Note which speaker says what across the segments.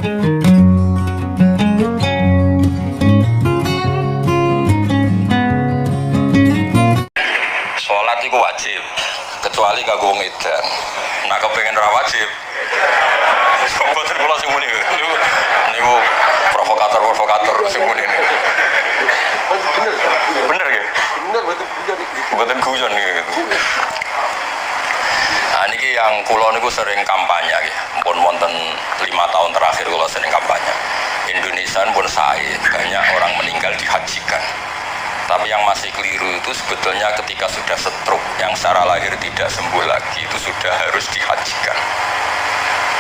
Speaker 1: Sholat itu wajib, kecuali kanggo wong edan. Nah kepengen ra wajib. Mboten kula sing muni. Niku provokator sing muni niku. Bener nggih? Bener mboten guyon niku. Nah niki yang kula niku sering kampanye nggih. Pun wonten 5 tahun terakhir kula sering kampanye. Indonesia pun sae banyak orang meninggal dihajikan. Tapi yang masih keliru itu sebetulnya ketika sudah stroke yang secara lahir tidak sembuh lagi itu sudah harus dihajikan.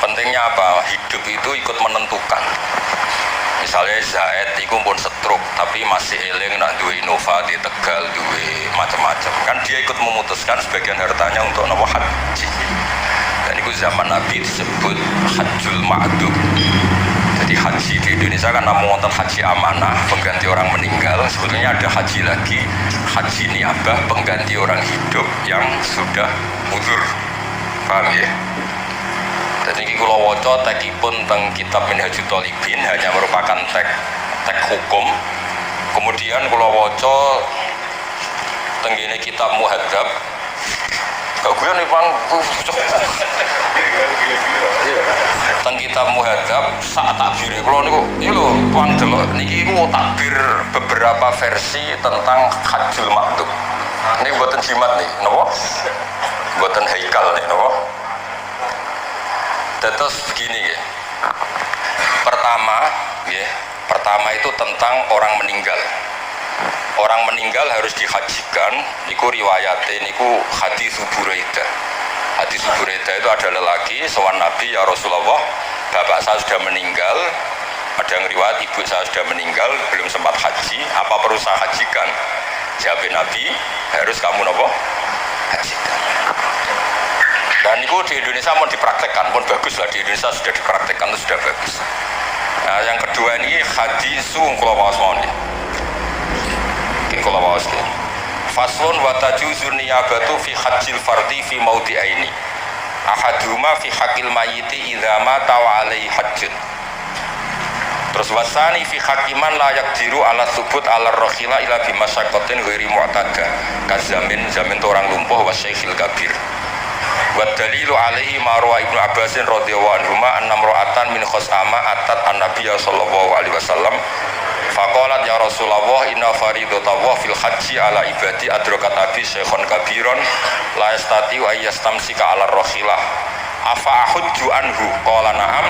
Speaker 1: Pentingnya apa? Hidup itu ikut menentukan. Misalnya Zaid itu pun stroke tapi masih eling nak duwe Innova di Tegal, duwe macam-macam. Kan dia ikut memutuskan sebagian hartanya untuk nopo haji. Dan itu zaman Nabi disebut hajjul ma'dum. Jadi haji di Indonesia kan namun wonten haji amanah, pengganti orang meninggal. Sebetulnya ada haji lagi, haji niabah, pengganti orang hidup yang sudah mudur. Paham ya? Jadi ini kalau waca tekipun tentang kitab Minhajul Thalibin hanya merupakan tek hukum. Kemudian kalau waca tenggine kitab Muhadzab, gak gue nih bang, tentang kitab Muhadzab saat takbir. Kalau niku, ini loh, tuan delok, niki mau takbir beberapa versi tentang hajjul ma'dum. Ini buatan jimat nih, nopo? Buatan haikal nih, nopo? Terus begini ya. Pertama itu tentang orang meninggal. Orang meninggal harus dihajikan. Niku riwayate niku hadis Buraidah. Hadis Buraidah itu ada lelaki sowan Nabi, ya Rasulullah, bapak saya sudah meninggal. Ada yang riwayat ibu saya sudah meninggal, belum sempat haji. Apa perlu saya hajikan? Jawab Nabi, harus kamu nopo hajikan. Dan itu di Indonesia mau dipraktekkan, pun bagus lah, di Indonesia sudah dipraktekkan itu sudah bagus. Nah yang kedua ini hadisu kula waos mawon. Oke, kula waos iki. Faslun wa tajuzun niyabatu fi hajjil fardhi fi maudhi'aini. Ahaduma fi haqqil mayyiti idza mata wa alaihi hajjun. Terus wasani fi hakiman la yaqdiru ala subut ala rakhila ila bi masyaqqatin ghairi mu'tada. Kazamin zaman orang lumpuh wa syekhil kabir. Wa dalilu alaihi marwa Ibnu Abbasin radhiyallahu anhuma annam ra'atan min khosama atat an-nabiyya sallallahu alaihi wasallam faqalat ya Rasulullah inna faridatallah fil haji ala ibadi adrakat abi syekhon kabiron la yastati wa yastamsika ala rakhilah afa ahujju anhu qala na'am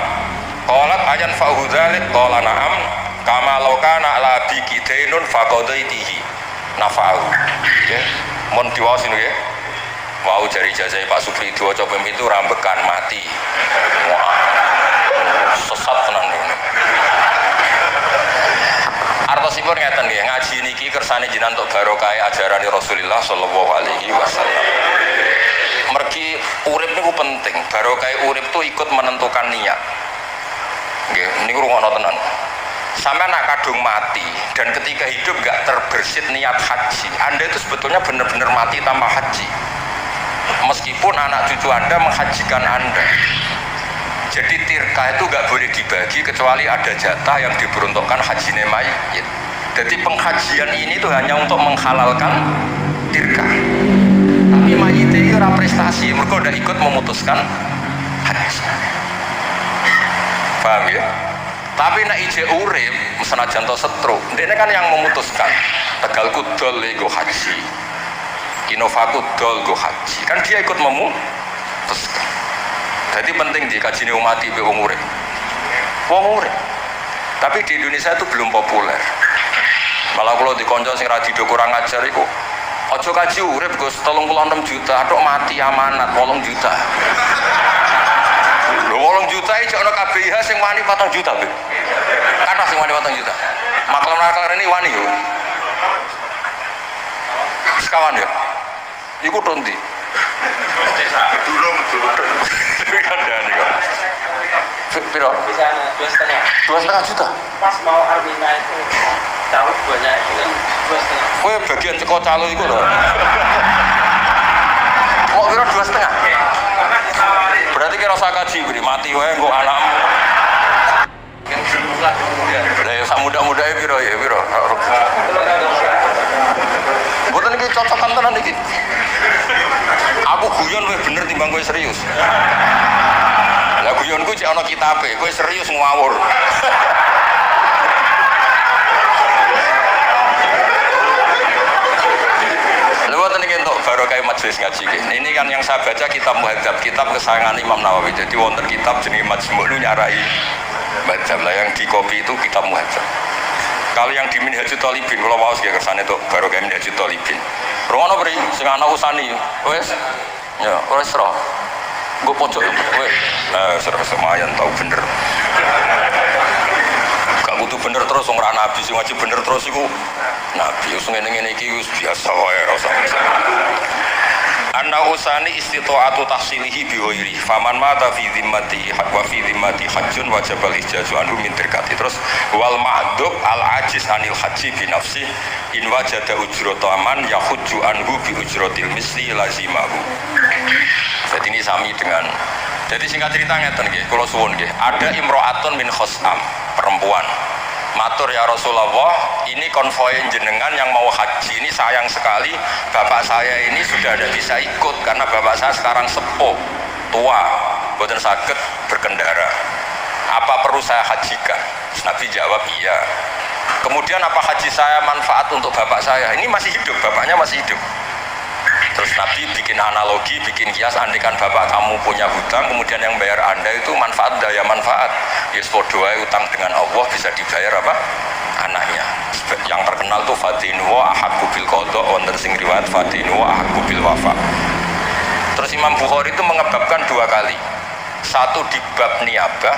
Speaker 1: qalat ayan fa'hu dzalik qala na'am kama law kana ala bi kidainun faqadaitihi nafa'u. Nggih mun diwaos niku nggih. Mau cari jazai Pak Supri itu coba itu rambekan mati. Wah, sesat tenan ini. Artosipun ngeten nggih, ngaji niki kersane jinan untuk barokah ajaran Rasulullah sallallahu alaihi wasallam. Mergi urip niku penting, barokah urip itu ikut menentukan niat. Nggih, niku rungokno tenan. Sampai anak kadung mati dan ketika hidup gak terbersit niat haji, Anda itu sebetulnya benar-benar mati tanpa haji. Meskipun anak cucu Anda menghajikan Anda. Jadi tirka itu gak boleh dibagi kecuali ada jatah yang diperuntukkan haji mayit. Jadi penghajian ini itu hanya untuk menghalalkan tirka. Tapi mayit itu ora prestasi, mereka udah ikut memutuskan haji. Paham ya? Tapi nek ije urip senajan to stroke, dene kan yang memutuskan. Tegal kudol go haji. Inovaku dol go haji. Kan dia ikut memutuskan. Jadi penting dikaji umat ibu wong urip. Wong urip. Tapi di Indonesia itu belum populer. Malah kalau dikonco sing radido kurang ajar iku aja kaji urip Gus 36 juta, tok mati amanat 8 juta. Lho 8 juta iki ono KBH sing wani 4 juta, Be. Kata sing wani 4 juta. Maklar ini wani yo. Sekawan ya. Iku tondi. Durung. Kandhane kok. Piro? 2,5 juta. Pas mau Armina itu calo banyak itu kan 2,5. Kowe bagian teko calo iku lho. Kok piro 2,5? Berarti kira usah kaji beri mati wae engko anakmu. apik, kowe serius ngawur. Lewat ini untuk barokah majelis ngaji. Ini kan yang saya baca kitab Muhadzab, kitab kesayangan Imam Nawawi. Jadi wonten kitab jenis Majmu' itu nyarai Muhadzab lah, yang di kopi itu kitab Muhadzab. Kalau yang di Minhajul Thalibin, kalau mau sih kersane itu barokah Minhajul Thalibin. Rono beri sing ana usani, wes, ya wes roh. Gue pojok, wes, semayan tahu bener. Gak kudu bener terus ora nabi sing ngaji bener terus iku nabi wis ngene-ngene iki wis biasa wae rasa. Anna usani istita'atu tahsilihi bi ghairi faman mata fi dhimmati wa fi dhimmati hajjun wajib al-ijaju anhu min tirkati. Terus wal ma'dub al-ajiz anil haji bi nafsi in wajada ujrataman yahujju anhu bi ujratil misli lazimahu. Jadi ini sami dengan, jadi singkat cerita ngeten nggih, kula suwun nggih, ada imro'atun min khosam, perempuan matur ya Rasulullah, ini konvoi jenengan yang mau haji ini sayang sekali bapak saya ini sudah tidak bisa ikut karena bapak saya sekarang sepuh tua boten saged berkendara, apa perlu saya hajikan? Nabi jawab iya. Kemudian apa haji saya manfaat untuk bapak saya? Ini masih hidup, bapaknya masih hidup. Terus Nabi bikin analogi, bikin kias, andikan bapak kamu punya hutang, kemudian yang bayar anda itu manfaat daya manfaat. Yes, podoai utang dengan Allah bisa dibayar apa? Anaknya. Yang terkenal tuh Fadinu wa ahaqu bil qada, wonten sing riwayat Fadinu wa ahaqu bil wafa. Terus Imam Bukhari itu mengebabkan dua kali. Satu di bab niyabah,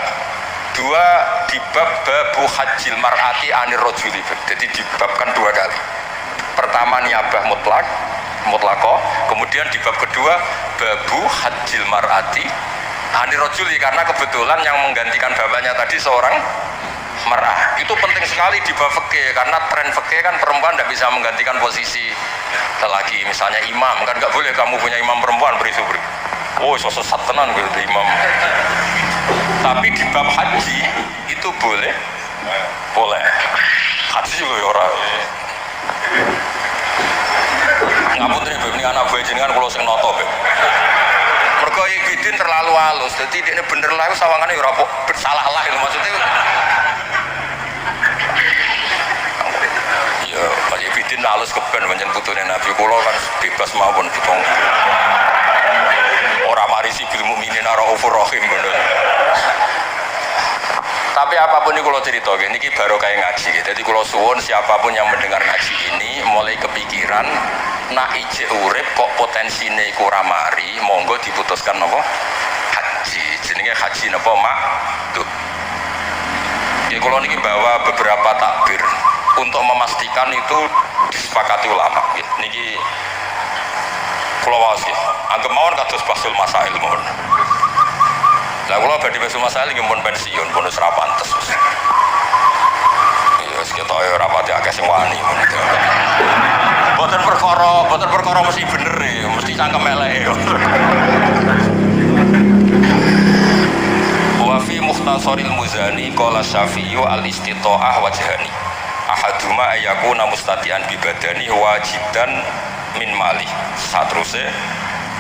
Speaker 1: dua di bab babu hajjil mar'ati anir rajuli. Jadi dibabkan dua kali. Pertama niyabah mutlaqah, kemudian di bab kedua babu hajjil mar'ati anir rajuli, karena kebetulan yang menggantikan bapaknya tadi seorang mar'ah. Itu penting sekali di bab fikih, karena tren fikih kan perempuan tidak bisa menggantikan posisi lelaki. Misalnya imam, kan nggak boleh kamu punya imam perempuan beri-beri. Oh, sosok tenan gitu imam. Tapi di bab haji itu boleh. Haji loh orang. Ngapunten Beb, ini anak buah jenengan kula sing nata Beb. Mergo Ibidin terlalu halus, dadi dekne bener lah sawangane ya ora salah lah itu maksudnya. Ya, Mas Ibidin halus keben pancen putune Nabi kula kan bebas mawon ditong. Ora marisi bil mukminin raufur rahim bener. Tapi apapun ini kalau cerita, ini baru kayak ngaji. Jadi kalau suwun siapapun yang mendengar ngaji ini mulai kepikiran, nak ije urip kok potensine iku ora mari, monggo diputuskan napa? Haji. Jenenge haji napa mak? Tuh. Ya kalau niki bawa beberapa takbir untuk memastikan itu disepakati ulama. Niki kula waos nggih. Anggap mawon kados basul masail mawon. Lah kula badhe besok masalah nggih pun pensiun, pun wis ra pantes. Ya wis ketok ya ora pati akeh sing wani ngono. Boten perkara mesti bener e, mesti cangkem eleke. Wa fi mukhtasaril Muzani qala Syafi'i al-istita'ah wajhani. Ahaduma ayakuna mustati'an bi badani wajidan min mali.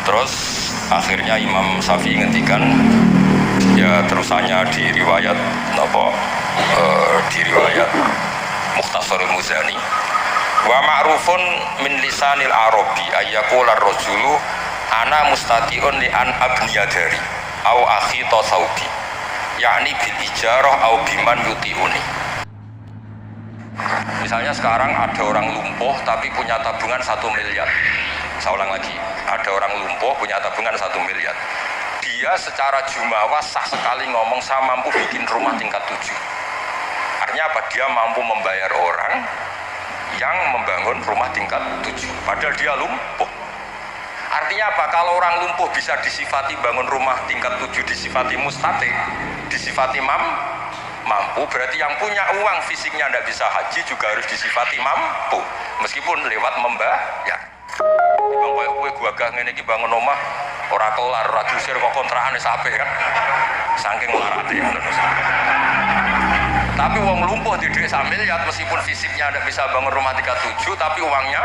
Speaker 1: Terus akhirnya Imam Syafi'i ngendikan ya terusannya di riwayat di riwayat Mukhtasarul Muzani wa ma'rufun min lisanil arabi ayyaqula ar-rajulu ana mustati'un li an abniyadari au akhi tasawbi yakni bil ijarah au biman yuti'uni. Misalnya sekarang ada orang lumpuh tapi punya tabungan 1 miliar. Saya ulang lagi, ada orang lumpuh punya tabungan 1 miliar. Dia secara jumawa sah sekali ngomong saya mampu bikin rumah tingkat 7. Artinya apa? Dia mampu membayar orang yang membangun rumah tingkat 7 padahal dia lumpuh. Artinya apa? Kalau orang lumpuh bisa disifati bangun rumah tingkat 7, disifati mustati, disifati mampu, berarti yang punya uang fisiknya tidak bisa haji juga harus disifati mampu meskipun lewat membayar. Bang koyo kowe gagah ngene iki bangun omah ora kelar, ora diusir kok kontrakane sampe kan. Saking larate ngono. Tapi wong lumpuh di dhuwit sak miliar meskipun fisiknya ndak bisa bangun rumah tingkat 7 tapi uangnya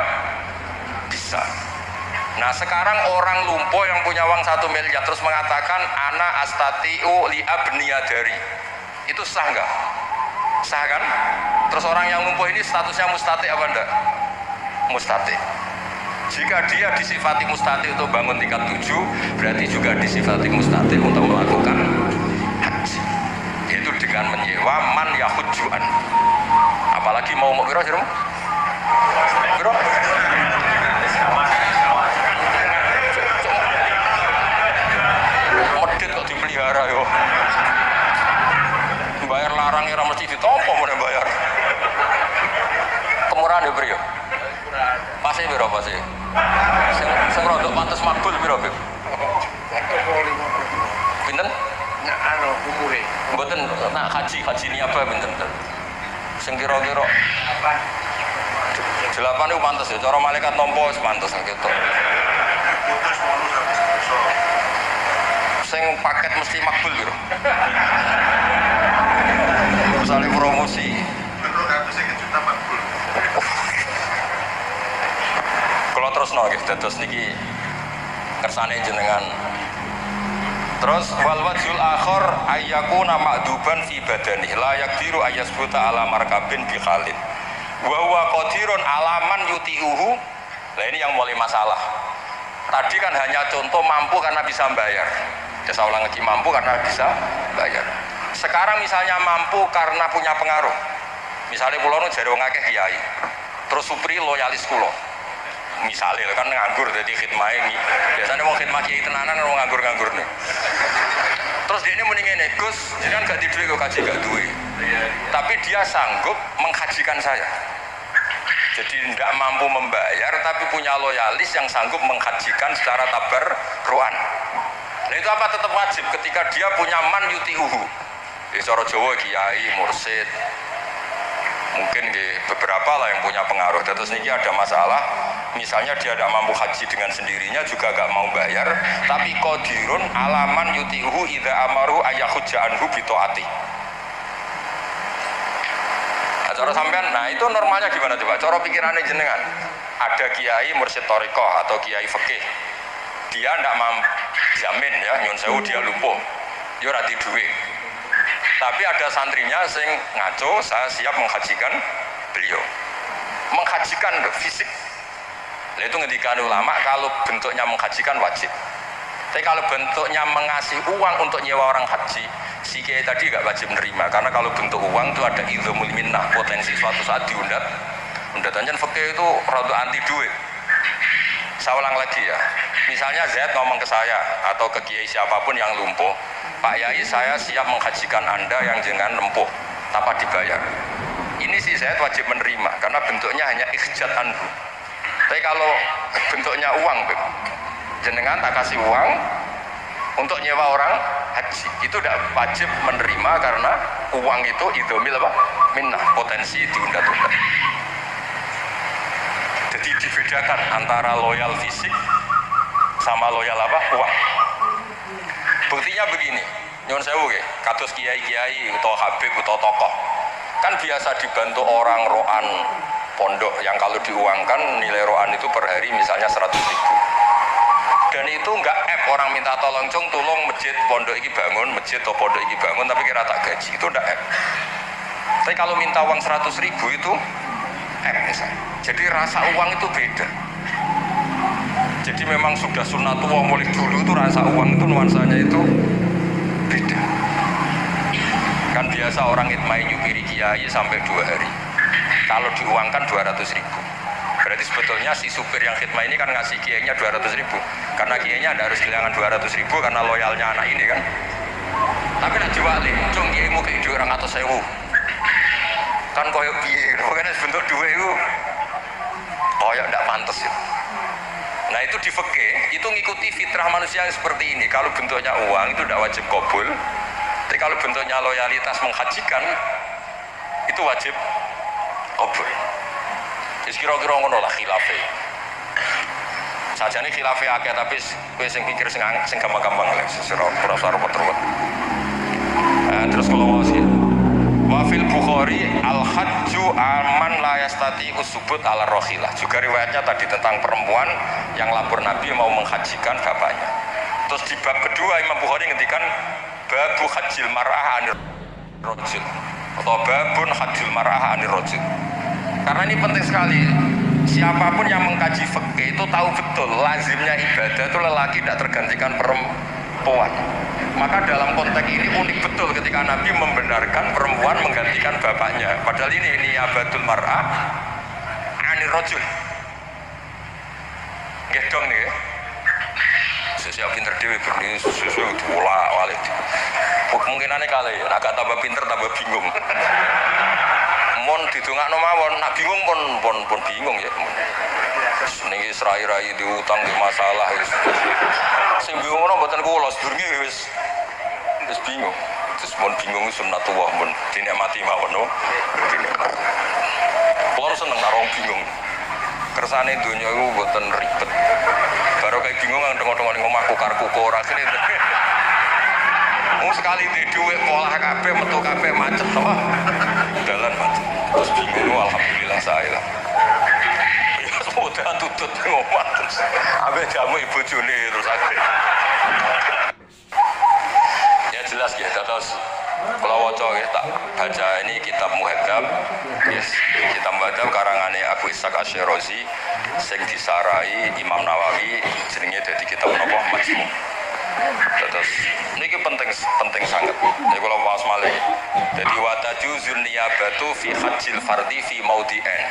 Speaker 1: bisa. Nah sekarang orang lumpuh yang punya uang 1 miliar terus mengatakan ana astatiu li abniyadari, itu sah nggak? Sah kan? Terus orang yang lumpuh ini statusnya mustati apa enggak? Mustati. Jika dia disifati mustati untuk bangun tingkat 7, berarti juga disifati mustati untuk melakukan haji, yaitu dengan menyewa man yahujjuan. Apalagi mau kira sih, kira medit kok dipelihara yo. Bayar larang ya mesti ditompo mana bayar. Kemurahan ya bro. Pasti biro pasti. Sing rodok pantes makbul biro bib. Pinten?
Speaker 2: Nak umure.
Speaker 1: Mboten nak haji ini apa pinten? Sing kira-kira 8 itu pantes ya. Cara malaikat nompo wis pantes gitu. Sing paket mesti makbul biro. Misalnya promosi.
Speaker 2: Menurut aku sih kejutan makbul.
Speaker 1: Kalau terus nggih dados niki kersane jenengan. Terus wal wajhul akhir ayyakuna ma'duban fi badani la yaqdiru ayyasbuta ala markabin bi khalid wa huwa qadirun alaman yuti'uhu. Nah ini yang mulai masalah. Tadi kan hanya contoh mampu karena bisa bayar. Saya ulang lagi, mampu karena bisa bayar. Sekarang misalnya mampu karena punya pengaruh. Misalnya pulau nu jare wong akeh kiai. Terus supri loyalis kulo. Misalnya kan nganggur jadi khidmah ini. Biasanya mau khidmah kiai tenanan mau nganggur nih. Terus dia ini mendingin Gus, jangan gak duit kok kaji gak duit. Tapi dia sanggup menghajikan saya. Jadi tidak mampu membayar tapi punya loyalis yang sanggup menghajikan secara tabarruan. Nah itu apa tetap wajib ketika dia punya man yuti'uhu. Di cara Jawa kiai, mursid, mungkin beberapa lah yang punya pengaruh. Terus ini ada masalah, misalnya dia tidak mampu haji dengan sendirinya juga gak mau bayar, tapi qadirun alaman yuti'uhu idza amaru ayyahujja anhu bitaati. Cara sampean, nah itu normalnya gimana coba? Cara pikirannya jenengan. Ada kiai mursid thariqah atau kiai fikih, dia tidak mampu jamin ya, nyun sewu dia lumpuh, dia rati duit. Tapi ada santrinya sing ngaco, saya siap menghajikan beliau, menghajikan fisik. Nah, itu ngendikan ulama kalau bentuknya menghajikan wajib. Tapi kalau bentuknya mengasih uang untuk nyewa orang haji, si kiai tadi gak wajib menerima, karena kalau bentuk uang itu ada idzamul minnah, potensi suatu saat diundat. Undatannya fakir itu rada anti duit. Saya ulang lagi ya, misalnya Zaid ngomong ke saya atau ke kiai siapapun yang lumpuh, Pak Yai saya siap menghajikan Anda yang jangan lumpuh tanpa dibayar. Ini si Zaid wajib menerima karena bentuknya hanya ikhjat anhu. Tapi kalau bentuknya uang, jenengan tak kasih uang untuk nyewa orang haji, itu tidak wajib menerima karena uang itu idzamil apa? Minnah, potensi diundat-undat. Jadi dibedakan antara loyal fisik sama loyal apa? Uang. Buktinya begini, nyuwun sewu nggih, kados kiai-kiai atau habib atau tokoh. Kan biasa dibantu orang roan pondok yang kalau diuangkan nilai roan itu per hari misalnya 100.000. Dan itu enggak orang minta tolong masjid pondok ini bangun, masjid atau pondok ini bangun tapi kira tak gaji, itu enggak Tapi kalau minta uang 100.000 itu misalnya. Jadi rasa uang itu beda. Jadi memang sudah sunnatullah mulai dulu itu rasa uang itu nuansanya itu beda. Kan biasa orang itmai nyupiri kiai sampai 2 hari. Kalau diuangkan 200.000. Berarti sebetulnya si supir yang khidmah ini kan ngasih kiainya 200.000. Karena kiainya ada harus kehilangan 200.000 karena loyalnya anak ini kan. Tapi nak jual cung kiaimu kayak 200.000. Kan koyok piye, pokoknya sebentuk duit itu koyok tidak pantas ya. Nah itu di fikih, itu ngikuti fitrah manusia yang seperti ini. Kalau bentuknya uang itu tidak wajib qabul. Tapi kalau bentuknya loyalitas menghajikan itu wajib qabul. Jadi kira-kira ngono lah khilafah. Sajane khilafah akeh tapi kowe sing pikir sing gampang-gampang lho, sesira ora repot-repot. Terus kalau mau sih Wafil Bukhari al hajju aman la yastati usubut ala rohilah. Juga riwayatnya tadi tentang perempuan yang lapor Nabi mau menghajikan bapaknya. Terus di bab kedua Imam Bukhari ngendikan babu hajjil mar'ah anir rajul atau babun hajjul mar'ah anir rajul. Karena ini penting sekali. Siapapun yang mengkaji fikih itu tahu betul lazimnya ibadah itu lelaki tidak tergantikan perempuan. Maka dalam konteks ini unik betul ketika Nabi membenarkan perempuan menggantikan bapaknya. Padahal ini abadul mar'ah anir rajul. Nggih dong nih. Sesiap pinter dhewe ben susu diulah-walik. Kemungkinannya kali agak tambah pinter tambah bingung. Mon didongakno mawon, nak bingung pun bingung ya. Niki serai-rai diutang di masalah wis. Sing bingung ora mboten kula, sedurunge wis bingung. Terus mon bingung sunnatullah mun dinikmati mawon no. Kulo seneng karo bingung. Kersane donya iku mboten ribet. Baru kayak bingung tengok-tengok ning omahku karku ora kene. Sekali di duit pola kabeh metu kabeh macet apa? Dalan macet. Terus bingung alhamdulillah saya lah. Ya semoga tutut ngomong terus. Abe jamu ibu Juni terus akhir. Ya jelas ya terus kalau waca ya tak baca ini kitab Muhadzab. Yes, kitab Muhadzab karangane Abu Ishaq Asy-Syirazi sing disarai Imam Nawawi jenenge dadi kitab napa Majmu'. Terus ini penting sangat. Jadi kalau bahas malih, jadi watajuzun niyabatu fi hajjil fardi fi maudhi'ain.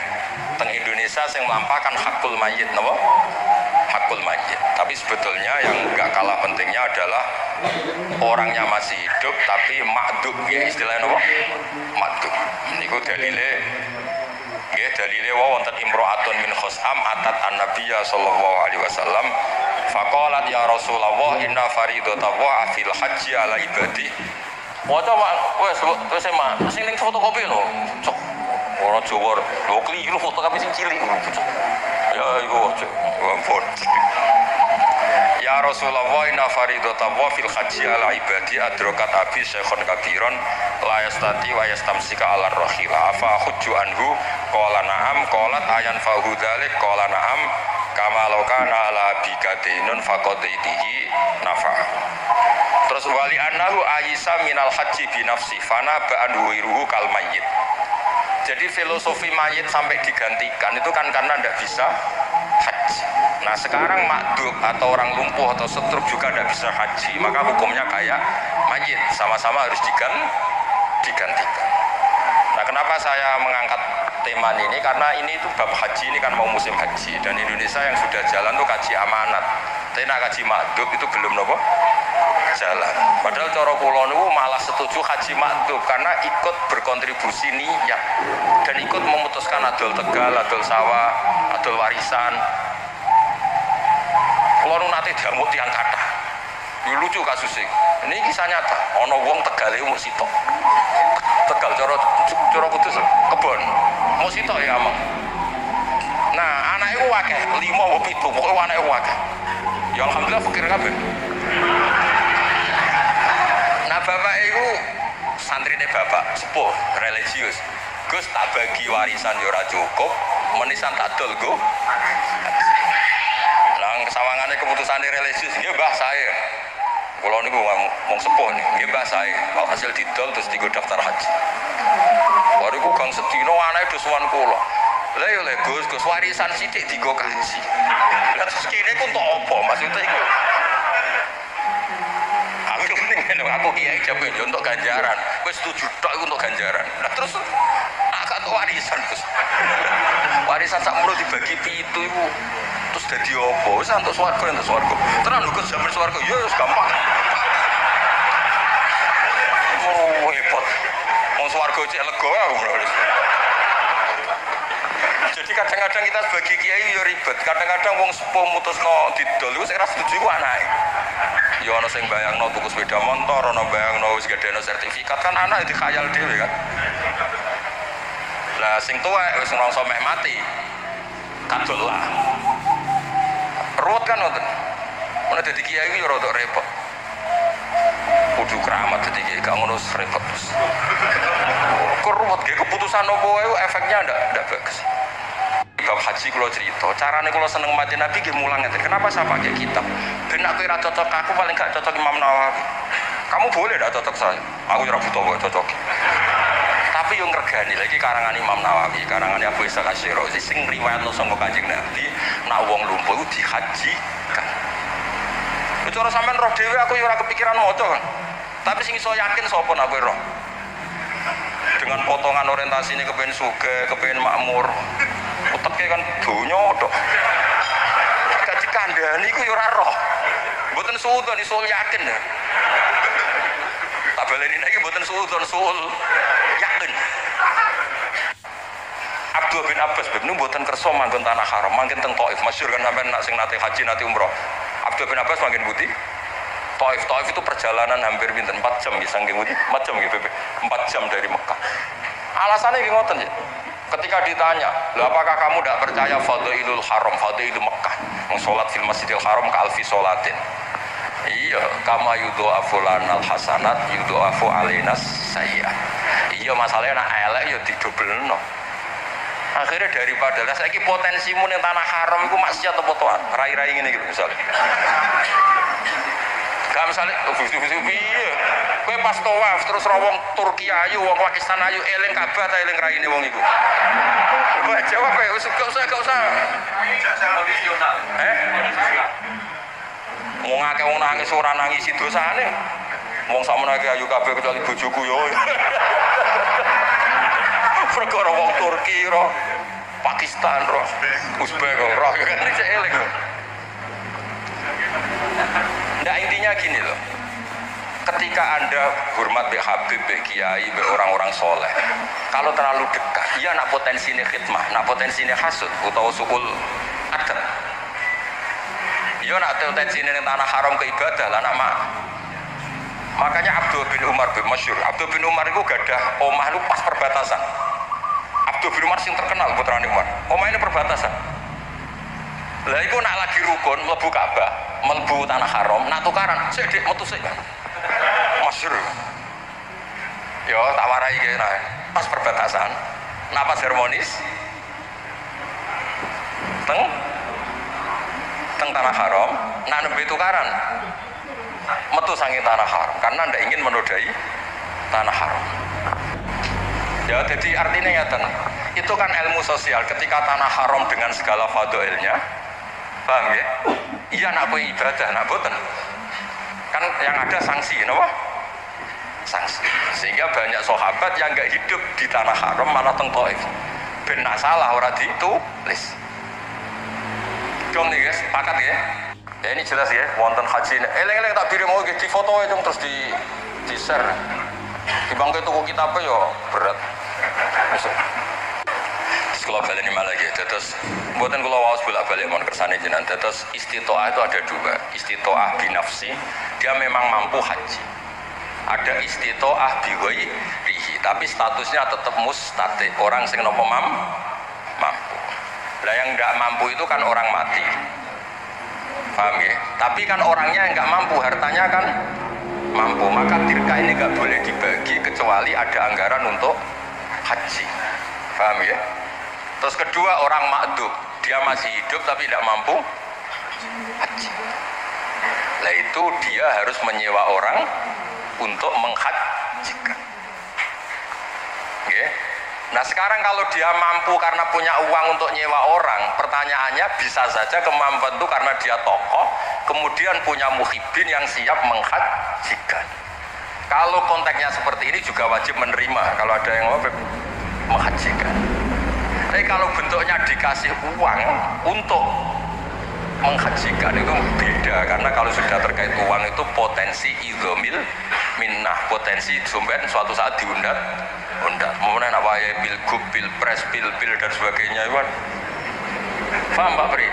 Speaker 1: Teng Indonesia yang melampahkan hakul mayyit, napa? Hakul mayyit. Tapi sebetulnya yang enggak kalah pentingnya adalah orangnya masih hidup tapi ma'dub, ya istilahnya napa? Ma'dub. Niku dalile nggih dalile wonten imro'atun min khusam atat an-nabiyya sallallahu alaihi wasallam faqalat ya Rasulullah inna faridatallah fil haji ala ibadi. Waca wes mak sing ning fotokopi lho. Cok. Ora Jawa lho kliru fotokopi sing cilik. Ya iku ampun. Ya Rasulullah inna faridatallah fil haji ala ibadi adrakat abi syekhon kabiron la yastati wa yastamsika ala rahila fa hujju anhu qala na'am qalat ayan fa hudzalik qala na'am kama laukana ala bikadinun faqadaitihi nafa. Terus wali annahu ayisa minal haji binafsi fana ba'an huiruhu kal mayyit. Jadi filosofi mayit sampai digantikan itu kan karena tidak bisa haji. Nah sekarang makdub atau orang lumpuh atau stroke juga tidak bisa haji, maka hukumnya kayak mayit, sama-sama harus digantikan. Nah kenapa saya mengangkat tema ini? Karena ini itu bab haji, ini kan mau musim haji dan Indonesia yang sudah jalan tuh kaji amanat. Tapi nak kaji makdub itu belum nopo jalan. Padahal cara kula niku malah setuju haji makdub karena ikut berkontribusi niat dan ikut memutuskan adol Tegal, adol sawah, adol warisan. Kula nu nate diamuk tiyang kathah. Yo lucu kasusnya. Ini kisah nyata. Ana wong Tegale umur sitok. Tegal cara Kudus kebon. Mau sitok ya amang. Nah, anake ku akeh, 5 apa 7, pokoke anake akeh. Ya alhamdulillah fakir kabeh. Nah, bapak itu santrine bapak sepuh religius. Gus tak bagi warisan yo ora cukup, menisan tak dol go. Lah sawangane keputusane religius nggih Mbah saya. Kula niku wong sepuh nih, nggih Mbah saya. Kalau hasil didol terus digo daftar haji. Bariku Kang Sedino anake dosuwan kula. Lah yo le Gus warisan sithik digo kaji. Lah terus kene ku entuk apa maksudnya iku? Aku kiai jabe yo untuk ganjaran. Wis 7 tok iku untuk ganjaran. Nah terus agak untuk warisan Gus. Warisan sak mulu dibagi 7 iku. Terus dadi apa? Wis untuk swarga entuk swarga. Tenan Gus jamin swarga yo wis gampang. Oh repot. Wong swarga cek lega aku bro. Jadi kadang-kadang kita sebagai kiai yo ribet. Kadang-kadang wong sepuh mutusno didol iku sing ra setuju ku anake. Ya ana sing bayangno tuku sepeda motor, ana bayangno wis gedeno sertifikat kan anak dikhayal dhewe kan. Lah sing tuwek wis ngrasa mek mati. Kadol lah. Ruwet kan ngoten. Mun dadi kiai iki ya rada repot. Kudu keramat dadi kiai gak ngono repot terus. Keruwet repot, keputusan nopo itu efeknya ndak bagus. Bab haji kalau cerita, caranya kalau seneng mati Nabi dia mulang ngeten. Kenapa saya pakai kitab? Ben aku ora cocok, aku paling gak cocok Imam Nawawi. Kamu boleh ndak cocok saya? Aku ora butuh kok cocok. Tapi yang ngergani lagi karangan Imam Nawawi, karangan Abu Ishaq Asy-Syirazi sing riwayatno saka Kanjeng Nabi, nak wong lumpuh iku dihajikan. Itu cara sampean roh dhewe aku ya ora kepikiran maca kan. Tapi sing iso yakin sapa nak kowe roh? Dengan potongan orientasi ini kepengen sugih, kepengen makmur. Uteke kan donya tok. Gak dikandani ku ya ora roh. Mboten suudon iso yakin ya. Tak baleni nek iki mboten suudon suul yakin. Abdul bin Abbas bin mboten kersa manggon tanah haram, manggon teng Thaif. Masyhur kan sampean nak sing nate haji nate umroh. Abdul bin Abbas manggon putih. Thaif itu perjalanan hampir pinten 4 jam bisa nggih putih. 4 jam nggih 4 jam dari Mekah. Alasannya nggih ngoten ya. Ketika ditanya, apakah kamu tidak percaya fadhailul haram, fadhailul Mekah, sholat fil masjidil haram ka alfi sholatin. Iya, kama yudha'afu lanal hasanat yudha'afu alainas sayyi'at. Iya, masalahnya nak elek ya didobelno. Akhirnya daripada lah saiki potensimu ning tanah haram iku maksiat apa toat? Rai-rai ngene iki misalnya. Gak misalnya, piye? Kowe pas tawaf terus ra wong Turki ayu, wong Pakistan ayu, eling Ka'bah ta eling raine wong iku. Kowe jawab ya, wis gak usah.
Speaker 2: Tradisional.
Speaker 1: Wong akeh wong nangis ora nangisi dosane. Wong sakmono iki ayu kabeh kecuali bojoku yo. Perkara wong Turki ro, Pakistan ro, Uzbek ro, kan iki eling. Nah intinya gini loh, ketika Anda hormat be Habib, be Kiai, be orang-orang soleh, kalau terlalu dekat, ya nak potensi ini khidmah, nak potensi ini hasud, atau suul adat. Ya nak potensi ini tanah haram ke ibadah lah nak mak. Makanya Abdul bin Umar bin masyhur, Abdul bin Umar itu gadah omah itu pas perbatasan. Abdul bin Umar sing terkenal putrane Umar, omah ini perbatasan. Lah iku nak lagi rukun mlebu Ka'bah, mlebu tanah haram, nak tukaran, sik dik metu sik. Masyhur. Yo tak warai kene. Pas perbatasan, napas harmonis. Teng tanah haram, nak nembe tukaran. Metu sange tanah haram karena ndak ingin menodai tanah haram. Ya jadi artinya ngeten. Itu kan ilmu sosial ketika tanah haram dengan segala fadhailnya. Paham ya? Iya nak boleh ibadah, nak boten. Kan yang ada sanksi, kenapa? Sanksi. Sehingga banyak sahabat yang enggak hidup di tanah haram malah teng Thaif. Ben nak salah ora ditulis. Dong nih guys, pakat ya? Ya ini jelas ya, wonten haji. Eleng-eleng tak birim mau di foto itu terus di share. Di bangku tuku kitabnya yo berat. Kalau balik ini malah gitu, terus buatan kalau wawas bolak-balik mohon kersane jenengan. Terus istitoah itu ada dua, istitoah binafsi, dia memang mampu haji. Ada istitoah biwayrihi, tapi statusnya tetap mustati, orang sing nopo mampu. Lah yang nggak mampu itu kan orang mati, paham ya? Tapi kan orangnya yang nggak mampu, hartanya kan mampu, maka dirka ini nggak boleh dibagi kecuali ada anggaran untuk haji, paham ya? Terus kedua orang makdub, dia masih hidup tapi tidak mampu haji. Nah itu dia harus menyewa orang untuk menghajikan. Okay. Nah sekarang kalau dia mampu karena punya uang untuk nyewa orang, pertanyaannya bisa saja kemampuan itu karena dia tokoh, kemudian punya muhibin yang siap menghajikan. Kalau konteksnya seperti ini juga wajib menerima kalau ada yang mau menghajikan. Tapi kalau bentuknya dikasih uang untuk menghajikan itu beda, karena kalau sudah terkait uang itu potensi idzomil minnah, potensi sumber suatu saat diundat. Kemudian apa ya pilgub, pilpres, pil dan sebagainya itu. Paham Pak Pri?